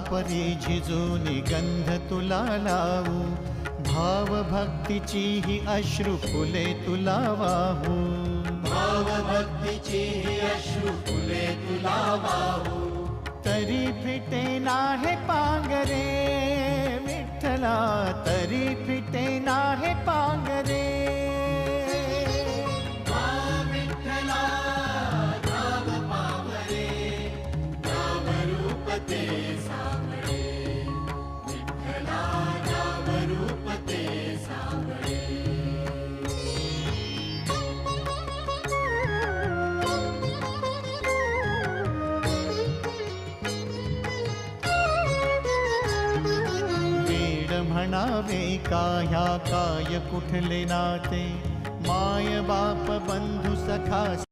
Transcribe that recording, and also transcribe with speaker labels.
Speaker 1: परी झिजूनी गंध तुला लावू, भाव भक्तीची ही अश्रू फुले तुला वाहू,
Speaker 2: भाव भक्तीची ही अश्रू फुले तुला वाहू.
Speaker 1: तरी फिटे नाहे पांगरे विठ्ठला, तरी फिटे नाहे पांगरे.
Speaker 2: विठ्ठला नाम पावरे, नाम रूप ते सावळे. विठ्ठला नाम रूप ते सावळे.
Speaker 1: म्हणावे का ह्या काय कुठले नाते, माय बाप बंधू सखा